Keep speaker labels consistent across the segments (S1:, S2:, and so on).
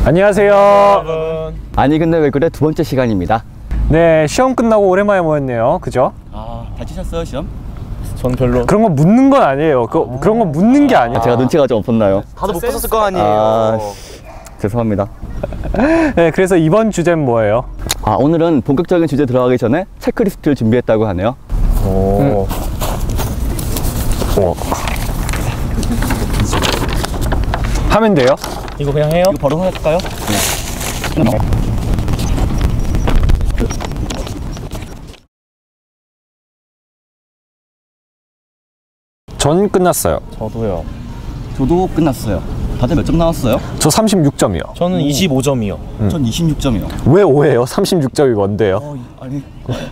S1: 안녕하세요.
S2: 여러분.
S3: 아니 근데 왜 그래? 두 번째 시간입니다.
S1: 네, 시험 끝나고 오랜만에 모였네요. 그죠?
S3: 잘 치셨어요 시험?
S2: 전 별로.
S1: 그런 거 묻는 건 아니에요. 그런 거 묻는 게 아니에요.
S3: 제가 눈치가 좀 없었나요?
S2: 다들 못 봤었을 거 아니에요.
S3: 죄송합니다.
S1: 네, 그래서 이번 주제는 뭐예요?
S3: 오늘은 본격적인 주제 들어가기 전에 체크리스트를 준비했다고 하네요.
S2: 오.
S1: 하면 돼요?
S2: 이거 그냥 해요?
S3: 이거 바로 할까요? 네.
S1: 전 끝났어요.
S2: 저도요.
S3: 저도 끝났어요. 다들 몇 점 나왔어요?
S1: 저 36점이요.
S2: 저는 25점이요.
S3: 전 26점이요.
S1: 왜 오해요? 36점이 뭔데요?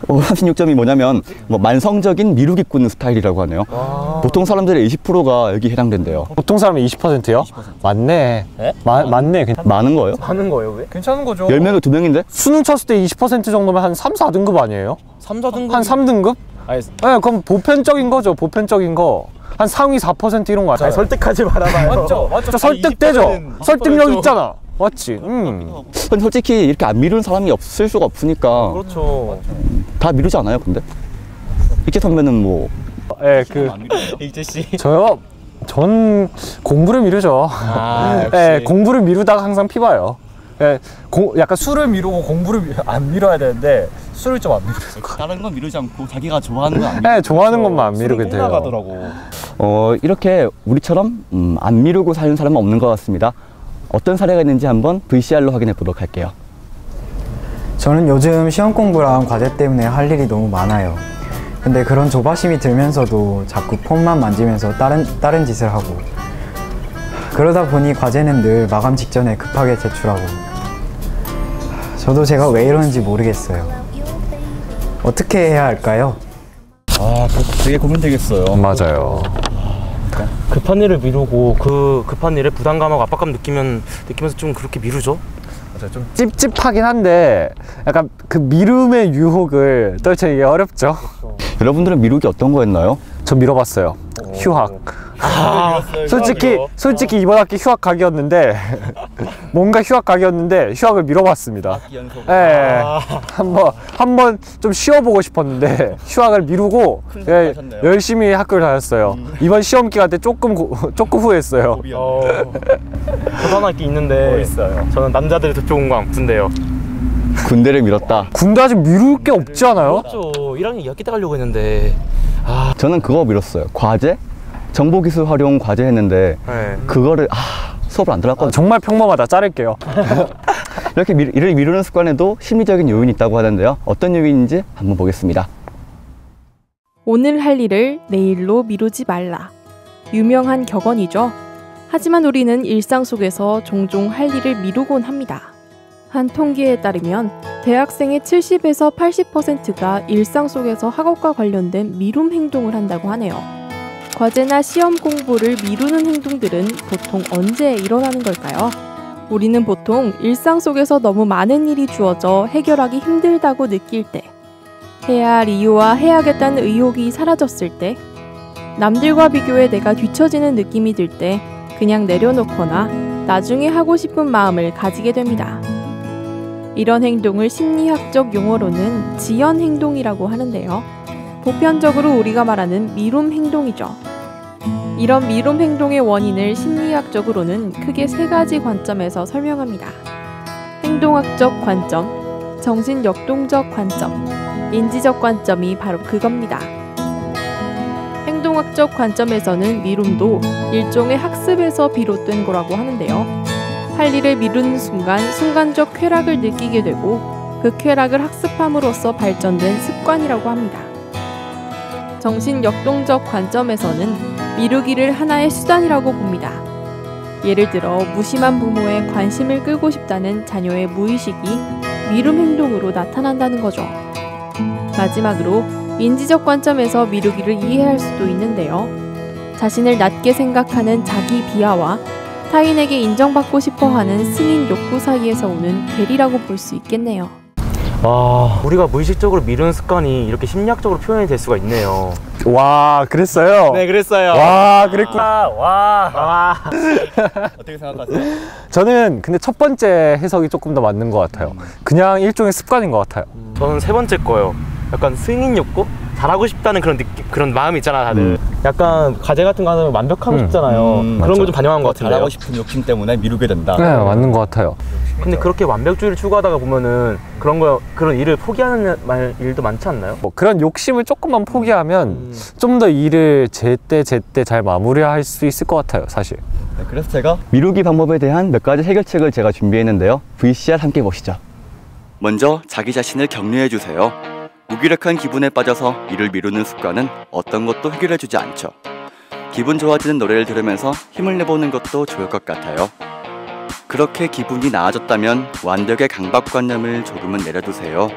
S3: 36점이 뭐냐면 만성적인 미루기꾼 스타일이라고 하네요. 보통 사람들의 20%가 여기 해당된대요.
S1: 보통 사람이 20%요?
S3: 20%.
S1: 맞네.
S2: 네?
S1: 맞네.
S3: 많은 거예요?
S2: 하는 거예요, 왜? 괜찮은 거죠.
S3: 10명에 2명인데?
S1: 수능 쳤을 때 20% 정도면 한 3, 4등급 아니에요?
S2: 3, 4등급?
S1: 한 3등급?
S2: 아니,
S1: 네, 그럼 보편적인 거죠. 보편적인 거. 한 상위 4% 이런 거 아니에요?
S2: 설득하지 말아봐요. 맞죠?
S1: 저 설득되죠? 설득력 있잖아. 맞지?
S3: 근데 솔직히 이렇게 안 미루는 사람이 없을 수가 없으니까.
S2: 그렇죠.
S3: 다 미루지 않아요, 근데? 이렇게 선배는 뭐.
S1: 네,
S2: 이재 씨.
S1: 저요? 전 공부를 미루죠.
S2: 역시.
S1: 네, 공부를 미루다가 항상 피봐요. 네, 약간 술을 미루고 공부를 안 미뤄야 되는데 술을 좀 안 미루어요.
S3: 다른 건 미루지 않고 자기가 좋아하는 건 안 미루고.
S1: 네, 좋아하는 것만 안 미루게 돼요.
S2: 나가더라고.
S3: 이렇게 우리처럼 안 미루고 사는 사람은 없는 것 같습니다. 어떤 사례가 있는지 한번 VCR로 확인해 보도록 할게요.
S4: 저는 요즘 시험 공부랑 과제 때문에 할 일이 너무 많아요. 근데 그런 조바심이 들면서도 자꾸 폰만 만지면서 다른 짓을 하고, 그러다 보니 과제는 늘 마감 직전에 급하게 제출하고, 저도 제가 왜 이러는지 모르겠어요. 어떻게 해야 할까요?
S3: 그거 되게 고민되겠어요.
S1: 맞아요.
S2: 급한 일을 미루고 그 급한 일에 부담감하고 압박감 느끼면서 좀 그렇게 미루죠?
S1: 맞아요. 좀 찝찝하긴 한데 약간 그 미룸의 유혹을 떨쳐내기 어렵죠.
S3: 여러분들은 미루기 어떤 거였나요?
S1: 저 미뤄봤어요. 휴학. 솔직히 이번 학기 휴학 각이었는데 뭔가 휴학 각이었는데 휴학을 미뤄봤습니다. 네, 한번 좀 쉬어보고 싶었는데 휴학을 미루고 열심히 학교를 다녔어요. 이번 시험 기간 때 조금 후회했어요.
S2: 저도 하나 있는데 있어요. 저는 남자들이 더 좋은 거 안 군대요.
S3: 군대를 미뤘다.
S1: 군대 아직 미룰 게 없지 않아요?
S2: 그렇죠. 1학년 2학기 때 가려고 했는데
S3: 저는 그거 미뤘어요. 과제? 정보기술 활용 과제 했는데 그거를 수업을 안 들어갔거든요.
S1: 정말 평범하다. 자를게요.
S3: 이렇게 일을 미루는 습관에도 심리적인 요인이 있다고 하는데요. 어떤 요인인지 한번 보겠습니다.
S5: 오늘 할 일을 내일로 미루지 말라. 유명한 격언이죠. 하지만 우리는 일상 속에서 종종 할 일을 미루곤 합니다. 한 통계에 따르면 대학생의 70에서 80%가 일상 속에서 학업과 관련된 미룸 행동을 한다고 하네요. 과제나 시험 공부를 미루는 행동들은 보통 언제 일어나는 걸까요? 우리는 보통 일상 속에서 너무 많은 일이 주어져 해결하기 힘들다고 느낄 때, 해야 할 이유와 해야겠다는 의욕이 사라졌을 때, 남들과 비교해 내가 뒤처지는 느낌이 들 때 그냥 내려놓거나 나중에 하고 싶은 마음을 가지게 됩니다. 이런 행동을 심리학적 용어로는 지연 행동이라고 하는데요. 보편적으로 우리가 말하는 미룸 행동이죠. 이런 미룸 행동의 원인을 심리학적으로는 크게 3가지 관점에서 설명합니다. 행동학적 관점, 정신역동적 관점, 인지적 관점이 바로 그겁니다. 행동학적 관점에서는 미룸도 일종의 학습에서 비롯된 거라고 하는데요. 할 일을 미루는 순간 순간적 쾌락을 느끼게 되고 그 쾌락을 학습함으로써 발전된 습관이라고 합니다. 정신역동적 관점에서는 미루기를 하나의 수단이라고 봅니다. 예를 들어 무심한 부모의 관심을 끌고 싶다는 자녀의 무의식이 미룸 행동으로 나타난다는 거죠. 마지막으로 인지적 관점에서 미루기를 이해할 수도 있는데요. 자신을 낮게 생각하는 자기 비하와 타인에게 인정받고 싶어하는 승인 욕구 사이에서 오는 괴리라고 볼 수 있겠네요.
S2: 와, 우리가 무의식적으로 미루는 습관이 이렇게 심리학적으로 표현이 될 수가 있네요.
S1: 와, 그랬어요?
S2: 네, 그랬어요.
S1: 와, 그랬구나.
S2: 와.
S3: 어떻게 생각하세요?
S1: 저는 근데 첫 번째 해석이 조금 더 맞는 것 같아요. 그냥 일종의 습관인 것 같아요.
S2: 저는 세 번째 거예요. 약간 승인 욕구? 잘하고 싶다는 그런 느낌, 그런 마음이 있잖아, 다들. 약간 과제 같은 거 하면 완벽하고 싶잖아요. 그런 걸 좀 반영한 것 같은데요.
S3: 잘하고 싶은 욕심 때문에 미루게 된다.
S1: 네, 맞는 것 같아요.
S2: 근데 그렇게 완벽주의를 추구하다가 보면은 그런 일을 포기하는 일도 많지 않나요?
S1: 뭐 그런 욕심을 조금만 포기하면 좀 더 일을 제때 잘 마무리할 수 있을 것 같아요, 사실.
S3: 네, 그래서 제가 미루기 방법에 대한 몇 가지 해결책을 제가 준비했는데요. VCR 함께 보시죠. 먼저 자기 자신을 격려해 주세요. 무기력한 기분에 빠져서 일을 미루는 습관은 어떤 것도 해결해 주지 않죠. 기분 좋아지는 노래를 들으면서 힘을 내보는 것도 좋을 것 같아요. 그렇게 기분이 나아졌다면 완벽의 강박관념을 조금은 내려두세요.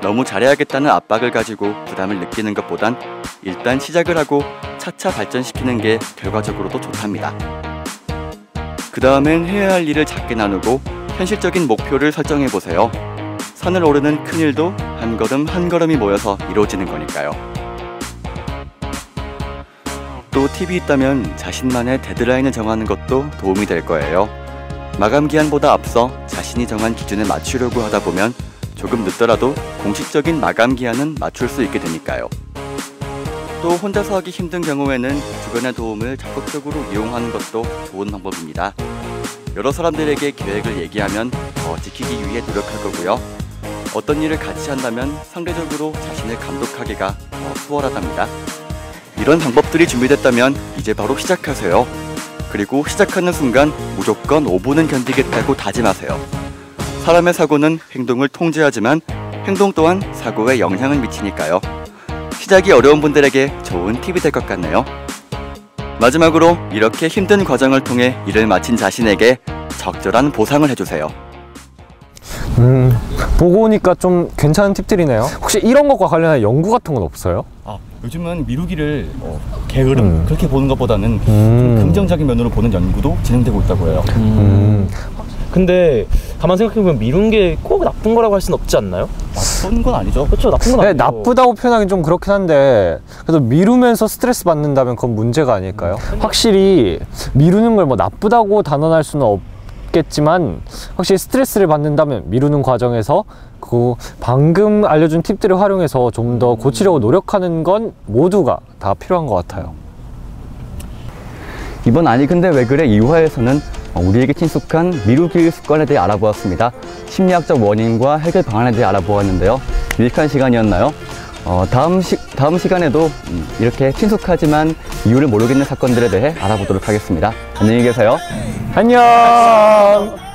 S3: 너무 잘해야겠다는 압박을 가지고 부담을 느끼는 것보단 일단 시작을 하고 차차 발전시키는 게 결과적으로도 좋답니다. 그 다음엔 해야 할 일을 작게 나누고 현실적인 목표를 설정해 보세요. 산을 오르는 큰 일도 한 걸음 한 걸음이 모여서 이루어지는 거니까요. 또 팁이 있다면 자신만의 데드라인을 정하는 것도 도움이 될 거예요. 마감 기한보다 앞서 자신이 정한 기준에 맞추려고 하다 보면 조금 늦더라도 공식적인 마감 기한은 맞출 수 있게 되니까요. 또 혼자서 하기 힘든 경우에는 주변의 도움을 적극적으로 이용하는 것도 좋은 방법입니다. 여러 사람들에게 계획을 얘기하면 더 지키기 위해 노력할 거고요. 어떤 일을 같이 한다면 상대적으로 자신을 감독하기가 더 수월하답니다. 이런 방법들이 준비됐다면 이제 바로 시작하세요. 그리고 시작하는 순간 무조건 5분은 견디겠다고 다짐하세요. 사람의 사고는 행동을 통제하지만 행동 또한 사고에 영향을 미치니까요. 시작이 어려운 분들에게 좋은 팁이 될 것 같네요. 마지막으로 이렇게 힘든 과정을 통해 일을 마친 자신에게 적절한 보상을 해주세요.
S1: 보고 오니까 좀 괜찮은 팁들이네요. 혹시 이런 것과 관련한 연구 같은 건 없어요?
S3: 요즘은 미루기를 게으름 그렇게 보는 것보다는 좀 긍정적인 면으로 보는 연구도 진행되고 있다고 해요.
S2: 근데 가만 생각해보면 미룬 게 꼭 나쁜 거라고 할 수는 없지 않나요?
S3: 나쁜 건 아니죠.
S2: 그렇죠, 나쁜 건
S1: 네,
S2: 아니죠.
S1: 나쁘다고 표현하긴 좀 그렇긴 한데 그래도 미루면서 스트레스 받는다면 그건 문제가 아닐까요? 확실히 미루는 걸 뭐 나쁘다고 단언할 수는 없겠지만 확실히 스트레스를 받는다면 미루는 과정에서 그 방금 알려준 팁들을 활용해서 좀 더 고치려고 노력하는 건 모두가 다 필요한 것 같아요.
S3: 이번 아니 근데 왜 그래 2화에서는 우리에게 친숙한 미루기 습관에 대해 알아보았습니다. 심리학적 원인과 해결 방안에 대해 알아보았는데요. 유익한 시간이었나요? 다음 시간에도 이렇게 친숙하지만 이유를 모르겠는 사건들에 대해 알아보도록 하겠습니다. 안녕히 계세요.
S1: 안녕!